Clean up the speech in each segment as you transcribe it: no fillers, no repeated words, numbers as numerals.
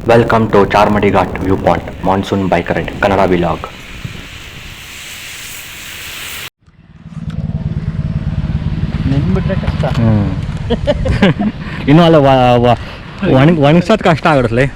Welcome to Charmadi Ghat Viewpoint, Monsoon Bike Ride Kannada vlog. ನೆನ್ಬಿಟ್ರೆ ಕಷ್ಟ. ಇನ್ನೂ ಅಲ್ಲ ಒಣಗ್ಸೋದು ಕಷ್ಟ ಆಗಿಡತ್ಲಿ.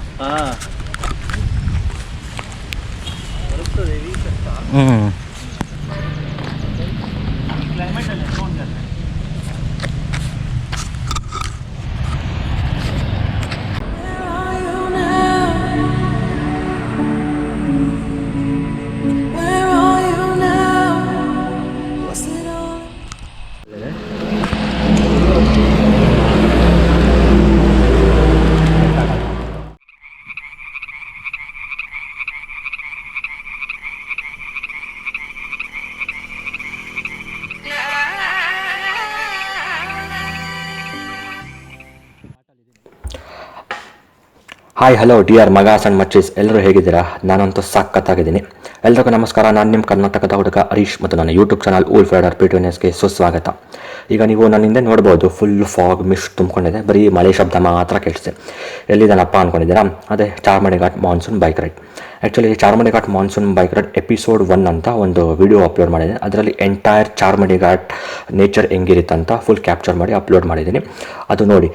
ಹಾಯ್ ಹಲೋ ಡಿಯರ್ ಮಗಾಸ್ ಆ್ಯಂಡ್ ಮಚ್ಚೀಸ್, ಎಲ್ಲರೂ ಹೇಗಿದ್ದೀರಾ? ನಾನಂತೂ ಸಖತ್ತಾಗಿದ್ದೀನಿ. ಎಲ್ರಿಗೂ ನಮಸ್ಕಾರ. ನಾನು ನಿಮ್ಮ ಕರ್ನಾಟಕದ ಹುಡುಗ ಹರೀಶ್ ಮತ್ತು ನನ್ನ ಯೂಟ್ಯೂಬ್ ಚಾನಲ್ ಊಲ್ಫ್ ರೈಡರ್ P2Nsಗೆ ಸುಸ್ವಾಗತ. ಈಗ ನೀವು ನನ್ನ ಹಿಂದೆ ನೋಡ್ಬೋದು, ಫುಲ್ ಫಾಗ್ ಮಿಸ್ಟ್ ತುಂಬಿಕೊಂಡಿದೆ, ಬರೀ ಮಳೆ ಶಬ್ದ ಮಾತ್ರ ಕೇಳಿಸಿದೆ. ಎಲ್ಲಿದ್ದಾನಪ್ಪ ಅಂದ್ಕೊಂಡಿದ್ದೀರಾ? ಅದೇ Charmadi Ghat monsoon bike ride. Actually Charmadi Ghat monsoon bike ride episode 1 ಅಂತ ಒಂದು ವಿಡಿಯೋ ಅಪ್ಲೋಡ್ ಮಾಡಿದ್ದೀನಿ. ಅದರಲ್ಲಿ ಎಂಟೈರ್ ಚಾರ್ಮಡಿ ಘಾಟ್ ನೇಚರ್ ಹೆಂಗಿರುತ್ತಂತ ಫುಲ್ ಕ್ಯಾಪ್ಚರ್ ಮಾಡಿ ಅಪ್ಲೋಡ್ ಮಾಡಿದ್ದೀನಿ. ಅದು ನೋಡಿ.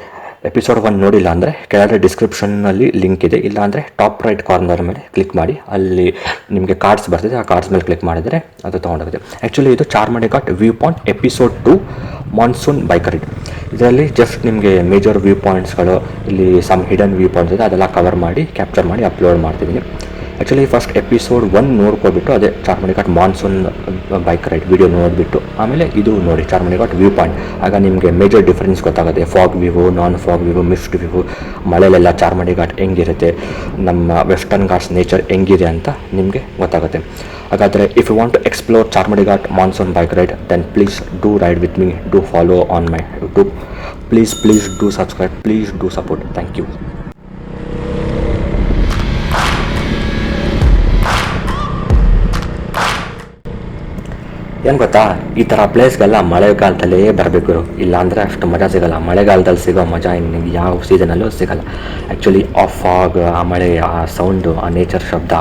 ಎಪಿಸೋಡ್ 1 ನೋಡಿಲ್ಲ ಅಂದರೆ ಕೆಳಗಡೆ ಡಿಸ್ಕ್ರಿಪ್ಷನ್ನಲ್ಲಿ ಲಿಂಕ್ ಇದೆ, ಇಲ್ಲಾಂದರೆ ಟಾಪ್ ರೈಟ್ ಕಾರ್ನರ್ ಮೇಲೆ ಕ್ಲಿಕ್ ಮಾಡಿ, ಅಲ್ಲಿ ನಿಮಗೆ ಕಾರ್ಡ್ಸ್ ಬರ್ತಿದೆ. ಆ ಕಾರ್ಡ್ಸ್ ಮೇಲೆ ಕ್ಲಿಕ್ ಮಾಡಿದರೆ ಅದು ತೊಗೊಂಡೋಗುತ್ತೆ. ಆ್ಯಕ್ಚುಲಿ ಇದು Charmadi Ghat view point episode 2 monsoon bike ride. ಇದರಲ್ಲಿ ಜಸ್ಟ್ ನಿಮಗೆ ಮೇಜರ್ ವ್ಯೂ ಪಾಯಿಂಟ್ಸ್ಗಳು, ಇಲ್ಲಿ ಸಮ್ ಹಿಡನ್ ವ್ಯೂ ಪಾಯಿಂಟ್ಸ್ ಇದೆ, ಅದೆಲ್ಲ ಕವರ್ ಮಾಡಿ ಕ್ಯಾಪ್ಚರ್ ಮಾಡಿ ಅಪ್ಲೋಡ್ ಮಾಡ್ತಿದ್ದೀನಿ. ಆ್ಯಕ್ಚುಲಿ ಫಸ್ಟ್ ಎಪಿಸೋಡ್ 1 ನೋಡ್ಕೊಬಿಟ್ಟು ಅದೇ Charmadi Ghat monsoon bike ride video ನೋಡಿಬಿಟ್ಟು ಆಮೇಲೆ ಇದು ನೋಡಿ ಚಾರ್ಮಡಿ ಘಾಟ್ ವ್ಯೂ ಪಾಯಿಂಟ್. ಆಗ ನಿಮಗೆ ಮೇಜರ್ ಡಿಫ್ರೆನ್ಸ್ ಗೊತ್ತಾಗುತ್ತೆ. Fog view, non fog view, mist view, ಮಳೆಲೆಲ್ಲ ಚಾರ್ಮಡಿ ಘಾಟ್ ಹೆಂಗಿರುತ್ತೆ, ನಮ್ಮ ವೆಸ್ಟರ್ನ್ ಘಾಟ್ಸ್ ನೇಚರ್ ಹೆಂಗಿದೆ ಅಂತ ನಿಮಗೆ ಗೊತ್ತಾಗುತ್ತೆ. ಹಾಗಾದರೆ if you want to explore Charmadi Ghat monsoon bike ride, then please do ride with me, do follow on my YouTube, please do subscribe, please do support. Thank you. ಏನು ಗೊತ್ತಾ, ಈ ಥರ ಪ್ಲೇಸ್ಗೆಲ್ಲ ಮಳೆಗಾಲದಲ್ಲೇ ಬರಬೇಕು, ಇಲ್ಲಾಂದರೆ ಅಷ್ಟು ಮಜಾ ಸಿಗೋಲ್ಲ. ಮಳೆಗಾಲದಲ್ಲಿ ಸಿಗೋ ಮಜಾ ಇನ್ನು ಯಾವ ಸೀಸನಲ್ಲೂ ಸಿಗೋಲ್ಲ. ಆ್ಯಕ್ಚುಲಿ ಆ ಫಾಗ್, ಆ ಮಳೆ, ಆ ಸೌಂಡು, ಆ ನೇಚರ್ ಶಬ್ದ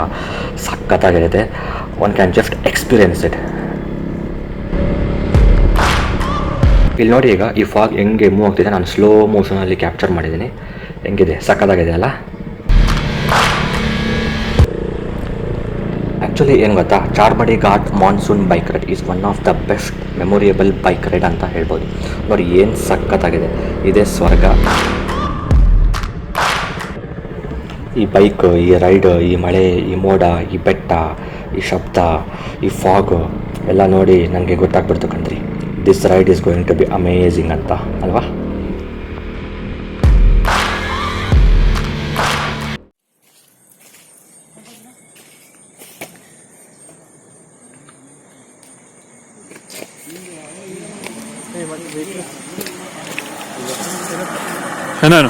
ಸಖತ್ತಾಗಿರುತ್ತೆ. One can just experience it. ಇಲ್ಲಿ ನೋಡಿ, ಈಗ ಈ ಫಾಗ್ ಹೆಂಗೆ ಮೂವ್ ಆಗ್ತಿದೆ, ನಾನು ಸ್ಲೋ ಮೋಷನಲ್ಲಿ ಕ್ಯಾಪ್ಚರ್ ಮಾಡಿದ್ದೀನಿ. ಹೆಂಗಿದೆ, ಸಖತ್ತಾಗಿದೆ ಅಲ್ಲ? ಆ್ಯಕ್ಚುಲಿ ಏನು ಗೊತ್ತಾ, Charmadi Ghat monsoon bike ride is one of the best memorable bike ride ಅಂತ ಹೇಳ್ಬೋದು. ನೋಡಿ ಏನು ಸಖತ್ತಾಗಿದೆ, ಇದೇ ಸ್ವರ್ಗ. ಈ ಬೈಕ್, ಈ ರೈಡ್, ಈ ಮಳೆ, ಈ ಮೋಡ, ಈ ಬೆಟ್ಟ, ಈ ಶಬ್ದ, ಈ ಫಾಗು ಎಲ್ಲ ನೋಡಿ ನನಗೆ ಗೊತ್ತಾಗ್ಬಿಡ್ತು ಕಣ್ರಿ, this ride is going to be amazing ಅಂತ ಅಲ್ವಾ? ನಾನು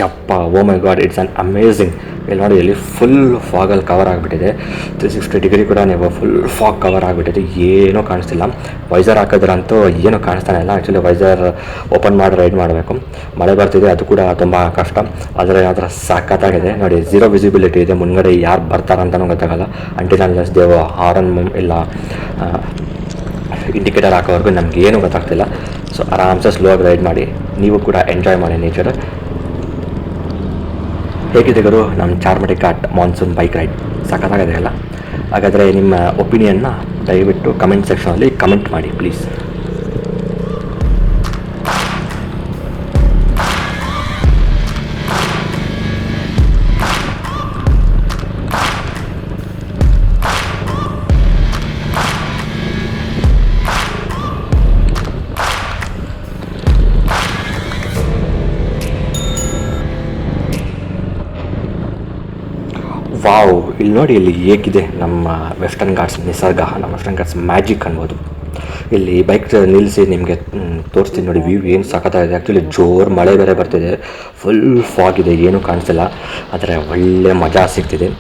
ಯಪ್ಪ, oh my god, it's an amazing. ಇಲ್ಲಿ ನೋಡಿ, ಇಲ್ಲಿ ಫುಲ್ ಫಾಗಲ್ಲಿ ಕವರ್ ಆಗಿಬಿಟ್ಟಿದೆ. 360 ಡಿಗ್ರಿ ಕೂಡ ನೀವು ಫುಲ್ ಫಾಗ್ ಕವರ್ ಆಗಿಬಿಟ್ಟಿದೆ, ಏನೂ ಕಾಣಿಸ್ತಿಲ್ಲ. ವೈಸರ್ ಹಾಕಿದ್ರಂತೂ ಏನೂ ಕಾಣಿಸ್ತಾನೆ ಇಲ್ಲ. ಆ್ಯಕ್ಚುಲಿ ವೈಸರ್ ಓಪನ್ ಮಾಡಿ ರೈಡ್ ಮಾಡಬೇಕು. ಮಳೆ ಬರ್ತಿದೆ, ಅದು ಕೂಡ ತುಂಬ ಕಷ್ಟ. ಆದರೆ ಅದರ ಸಖತ್ತಾಗಿದೆ ನೋಡಿ. ಝೀರೋ ವಿಸಿಬಿಲಿಟಿ ಇದೆ, ಮುನ್ಗಡೆ ಯಾರು ಬರ್ತಾರಂತನೂ ಗೊತ್ತಾಗಲ್ಲ. ಅಂಟಿಲ್ ಅನ್ಲೆಸ್ ದೇವ ಹಾರನ್ ಇಲ್ಲ ಇಂಡಿಕೇಟರ್ ಹಾಕೋವರೆಗೂ ನಮ್ಗೆ ಏನೂ ಗೊತ್ತಾಗ್ತಿಲ್ಲ. ಸೊ ಆರಾಮ್ಸೆ ಸ್ಲೋ ಆಗಿ ರೈಡ್ ಮಾಡಿ, ನೀವು ಕೂಡ ಎಂಜಾಯ್ ಮಾಡಿ ನೇಚರ್. ಹೇಗಿದೆ ಗುರು ನಮ್ಮ Charmadi Ghat monsoon bike ride? ಸಖತ್ತಾಗಿದೆ ಅಲ್ಲ? ಹಾಗಾದರೆ ನಿಮ್ಮ ಒಪಿನಿಯನ್ನ ದಯವಿಟ್ಟು ಕಮೆಂಟ್ ಸೆಕ್ಷನಲ್ಲಿ ಕಮೆಂಟ್ ಮಾಡಿ ಪ್ಲೀಸ್. ವಾವ್, ಇಲ್ಲಿ ನೋಡಿ, ಇಲ್ಲಿ ಹೇಗಿದೆ ನಮ್ಮ ವೆಸ್ಟರ್ನ್ ಘಾಟ್ಸ್ ನಿಸರ್ಗ, ನಮ್ಮ ವೆಸ್ಟರ್ನ್ ಘಾಟ್ಸ್ ಮ್ಯಾಜಿಕ್ ಅನ್ಬೋದು. ಇಲ್ಲಿ ಬೈಕ್ ನಿಲ್ಲಿಸಿ ನಿಮಗೆ ತೋರಿಸ್ತೀನಿ ನೋಡಿ, ವ್ಯೂ ಏನು ಸಖತ್ತಾಗಿದೆ. ಆ್ಯಕ್ಚುಲಿ ಜೋರು ಮಳೆ ಬೇರೆ ಬರ್ತಿದೆ, ಫುಲ್ ಫಾಗ್ ಇದೆ, ಏನೂ ಕಾಣಿಸ್ತಿಲ್ಲ, ಆದರೆ ಒಳ್ಳೆ ಮಜಾ ಸಿಗ್ತಿದೆ.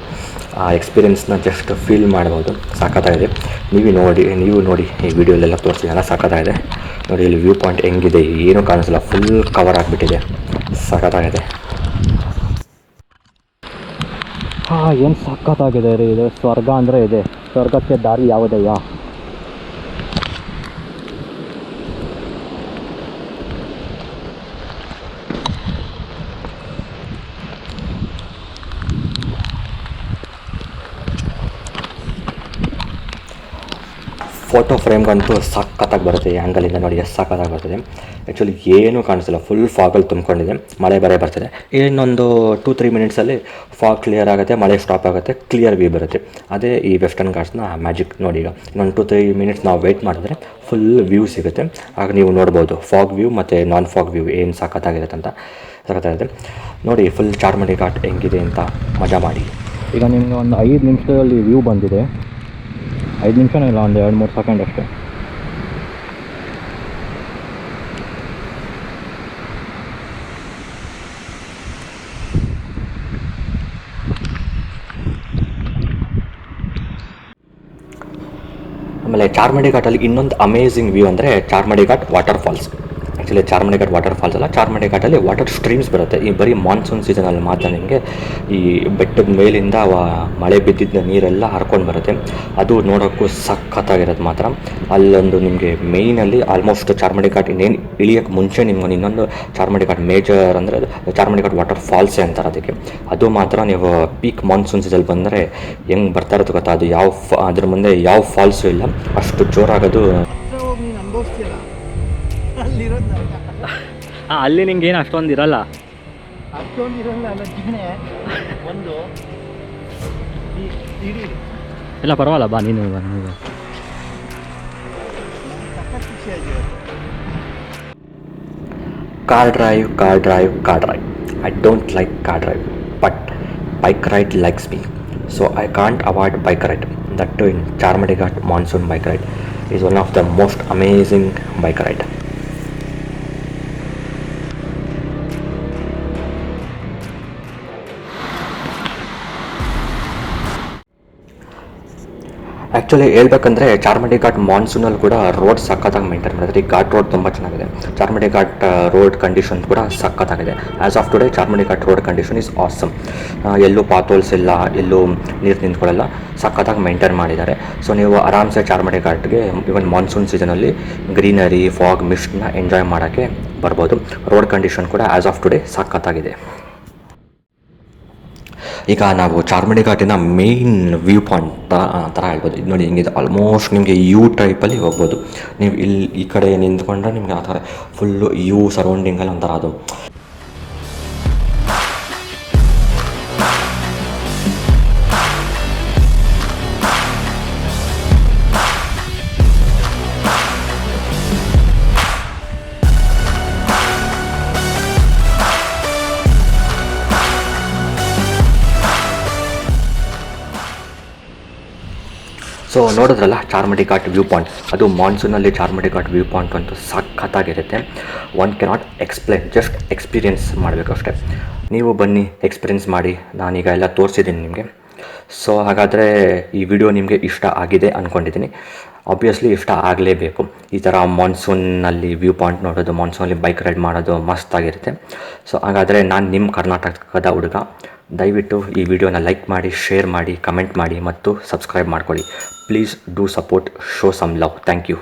ಆ ಎಕ್ಸ್ಪೀರಿಯೆನ್ಸ್ನ ಜಸ್ಟ್ ಫೀಲ್ ಮಾಡ್ಬೋದು. ಸಖತ್ತಾಗಿದೆ. ನೀವು ನೋಡಿ ಈ ವಿಡಿಯೋಲೆಲ್ಲ ತೋರಿಸಿದೆಲ್ಲ ಸಖತ್ತಾಗಿದೆ. ನೋಡಿ ಇಲ್ಲಿ ವ್ಯೂ ಪಾಯಿಂಟ್ ಹೆಂಗಿದೆ, ಏನೂ ಕಾಣಿಸಲ್ಲ, ಫುಲ್ ಕವರ್ ಆಗಿಬಿಟ್ಟಿದೆ. ಸಖತ್ತಾಗಿದೆ. ಏನು ಸಖತ್ತಾಗಿದೆ ರೀ ಇದು. ಸ್ವರ್ಗ ಅಂದರೆ ಇದೆ. ಸ್ವರ್ಗಕ್ಕೆ ದಾರಿ ಯಾವುದಯ್ಯ? ಫೋಟೋ ಫ್ರೇಮ್ಗಂತೂ ಸಖತ್ತಾಗಿ ಬರುತ್ತೆ. ಈ ಆ್ಯಂಗಲಿಂದ ನೋಡಿ ಎಷ್ಟು ಸಖತ್ತಾಗಿ ಬರ್ತದೆ. ಆ್ಯಕ್ಚುಲಿ ಏನೂ ಕಾಣಿಸಿಲ್ಲ, ಫುಲ್ ಫಾಗಲ್ಲಿ ತುಂಬಿಕೊಂಡಿದೆ. ಮಳೆ ಬರ್ತಿದೆ. ಇನ್ನೊಂದು 2-3 ಮಿನಿಟ್ಸಲ್ಲಿ ಫಾಗ್ ಕ್ಲಿಯರ್ ಆಗುತ್ತೆ, ಮಳೆ ಸ್ಟಾಪ್ ಆಗುತ್ತೆ, ಕ್ಲಿಯರ್ ವ್ಯೂ ಬರುತ್ತೆ. ಅದೇ ಈ ವೆಸ್ಟರ್ನ್ ಘಾಟ್ಸ್ನ ಮ್ಯಾಜಿಕ್. ನೋಡಿ ಈಗ ಇನ್ನೊಂದು 2-3 ಮಿನಿಟ್ಸ್ ನಾವು ವೆಯ್ಟ್ ಮಾಡಿದ್ರೆ ಫುಲ್ ವ್ಯೂ ಸಿಗುತ್ತೆ. ಆಗ ನೀವು ನೋಡ್ಬೋದು ಫಾಗ್ ವ್ಯೂ ಮತ್ತು ನಾನ್ ಫಾಗ್ ವ್ಯೂ ಏನು ಸಖತ್ತಾಗಿರುತ್ತೆ ಅಂತ. ಸಖತ್ತಾಗಿದೆ ನೋಡಿ. ಫುಲ್ ಚಾರ್ಮಡಿ ಘಾಟ್ ಹೆಂಗಿದೆ ಅಂತ ಮಜಾ ಮಾಡಿ. ಈಗ ನಿಮಗೆ ಒಂದು 5 ನಿಮಿಷದಲ್ಲಿ ವ್ಯೂ ಬಂದಿದೆ. 5 ನಿಮಿಷನೇ ಇಲ್ಲ, ಒಂದು 2-3 ಸೆಕೆಂಡ್ ಅಷ್ಟೇ. ಆಮೇಲೆ ಚಾರ್ಮಡಿ ಘಾಟಲ್ಲಿ ಇನ್ನೊಂದು ಅಮೇಝಿಂಗ್ ವ್ಯೂ ಅಂದರೆ Charmadi Ghat water falls. Actually Charmadi Ghat water falls ಅಲ್ಲ, ಚಾರ್ಮಡಿ ಘಾಟಲ್ಲಿ ವಾಟರ್ ಸ್ಟ್ರೀಮ್ಸ್ ಬರುತ್ತೆ. ಈ ಬರೀ ಮಾನ್ಸೂನ್ ಸೀಸನಲ್ಲಿ ಮಾತ್ರ ನಿಮಗೆ ಈ ಬೆಟ್ಟದ ಮೇಲಿಂದ ಮಳೆ ಬಿದ್ದಿದ್ದ ನೀರೆಲ್ಲ ಹರ್ಕೊಂಡು ಬರುತ್ತೆ. ಅದು ನೋಡೋಕ್ಕೂ ಸಖತ್ತಾಗಿರೋದು ಮಾತ್ರ. ಅಲ್ಲೊಂದು ನಿಮಗೆ ಮೇಯ್ನಲ್ಲಿ ಆಲ್ಮೋಸ್ಟ್ ಚಾರ್ಮಡಿ ಘಾಟ್ ಇನ್ನೇನು ಇಳಿಯೋಕ್ಕೆ ಮುಂಚೆ ನಿಮ್ಗೆ ಇನ್ನೊಂದು ಚಾರ್ಮಡಿ ಘಾಟ್ ಮೇಜರ್ ಅಂದರೆ ಚಾರ್ಮಡಿ ಘಾಟ್ ವಾಟರ್ ಫಾಲ್ಸೇ ಅಂತಾರೆ ಅದಕ್ಕೆ. ಅದು ಮಾತ್ರ ನೀವು ಪೀಕ್ ಮಾನ್ಸೂನ್ ಸೀಸನ್ ಬಂದರೆ ಹೆಂಗೆ ಬರ್ತಾ ಇರೋದು ಗೊತ್ತಾ, ಅದು ಅದ್ರ ಮುಂದೆ ಯಾವ ಫಾಲ್ಸು ಇಲ್ಲ, ಅಷ್ಟು ಜೋರಾಗೋದು. ಅಲ್ಲಿ ನಿಂಗೆ ಏನು ಅಷ್ಟೊಂದು ಇರಲ್ಲ. ಇಲ್ಲ ಪರವಾಗಿಲ್ಲ, ಬಾ ನೀನು ನನಗೆ. Car drive. I don't like car drive, but bike ride likes me. So I can't avoid bike ride. That too in Charmady Ghat Monsoon Bike Ride is one of the most amazing bike ride. Actually ಹೇಳ್ಬೇಕಂದ್ರೆ ಚಾರ್ಮಡಿ ಘಾಟ್ ಮಾನ್ಸೂನಲ್ಲಿ ಕೂಡ road ಸಖತ್ತಾಗಿ maintain ಮಾಡಿದ್ರೆ. ಈ ghat road ತುಂಬ ಚೆನ್ನಾಗಿದೆ. Charmadi ghat road condition ಕೂಡ ಸಖತ್ತಾಗಿದೆ. As of today Charmadi ghat road condition is awesome. ಎಲ್ಲೂ ಪಾತೋಲ್ಸ್ ಇಲ್ಲ, ಎಲ್ಲೂ ನೀರು ನಿಂತ್ಕೊಳ್ಳಲ್ಲ, ಸಖತ್ತಾಗಿ ಮೇಂಟೈನ್ ಮಾಡಿದ್ದಾರೆ. ಸೊ ನೀವು ಆರಾಮ್ಸೆ ಚಾರ್ಮಡಿ ಘಾಟ್ಗೆ ಇವನ್ ಮಾನ್ಸೂನ್ ಸೀಸನಲ್ಲಿ ಗ್ರೀನರಿ, ಫಾಗ್, ಮಿಸ್ಟ್ನ ಎಂಜಾಯ್ ಮಾಡೋಕ್ಕೆ ಬರ್ಬೋದು. ರೋಡ್ ಕಂಡೀಷನ್ ಕೂಡ ಆ್ಯಸ್ ಆಫ್ ಟುಡೇ ಸಖತ್ತಾಗಿದೆ. ಈಗ ನಾವು ಚಾರ್ಮಡಿ ಘಾಟಿನ ಮೇಯ್ನ್ ವ್ಯೂ ಪಾಯಿಂಟ್ ಥರ ಹೇಳ್ಬೋದು. ಇದು ನೋಡಿ ಹಿಂಗಿದೆ, ಆಲ್ಮೋಸ್ಟ್ ನಿಮಗೆ ಯು ಟೈಪಲ್ಲಿ ಹೋಗ್ಬೋದು. ನೀವು ಇಲ್ಲಿ ಈ ಕಡೆ ನಿಂತ್ಕೊಂಡ್ರೆ ನಿಮಗೆ ಆ ಥರ ಫುಲ್ಲು ಯು ಸರೌಂಡಿಂಗಲ್ಲಿ ಒಂಥರ ಅದು. ಸೊ ನೋಡಿದ್ರಲ್ಲ ಚಾರ್ಮಡಿ ಘಾಟ್ ವ್ಯೂ ಪಾಯಿಂಟ್. ಅದು ಮಾನ್ಸೂನಲ್ಲಿ ಚಾರ್ಮಡಿ ಘಾಟ್ ವ್ಯೂ ಪಾಯಿಂಟ್ ಅಂತೂ ಸಖತ್ತಾಗಿರುತ್ತೆ. One cannot explain, just experience ಮಾಡಬೇಕು ಅಷ್ಟೇ. ನೀವು ಬನ್ನಿ, ಎಕ್ಸ್ಪೀರಿಯೆನ್ಸ್ ಮಾಡಿ. ನಾನೀಗ ಎಲ್ಲ ತೋರಿಸಿದ್ದೀನಿ ನಿಮಗೆ. ಸೊ ಹಾಗಾದರೆ ಈ ವಿಡಿಯೋ ನಿಮಗೆ ಇಷ್ಟ ಆಗಿದೆ ಅಂದ್ಕೊಂಡಿದ್ದೀನಿ. ಆಬ್ವಿಯಸ್ಲಿ ಇಷ್ಟ ಆಗಲೇಬೇಕು. ಈ ಥರ ಮಾನ್ಸೂನಲ್ಲಿ ವ್ಯೂ ಪಾಯಿಂಟ್ ನೋಡೋದು, ಮಾನ್ಸೂನಲ್ಲಿ ಬೈಕ್ ರೈಡ್ ಮಾಡೋದು ಮಸ್ತಾಗಿರುತ್ತೆ. ಸೊ ಹಾಗಾದರೆ ನಾನು ನಿಮ್ಮ ಕರ್ನಾಟಕದ ಹುಡುಗ. ದಯವಿಟ್ಟು ಈ ವಿಡಿಯೋನ ಲೈಕ್ ಮಾಡಿ, ಶೇರ್ ಮಾಡಿ, ಕಮೆಂಟ್ ಮಾಡಿ ಮತ್ತು ಸಬ್ಸ್ಕ್ರೈಬ್ ಮಾಡ್ಕೊಳ್ಳಿ. Please do support, show some love. Thank you.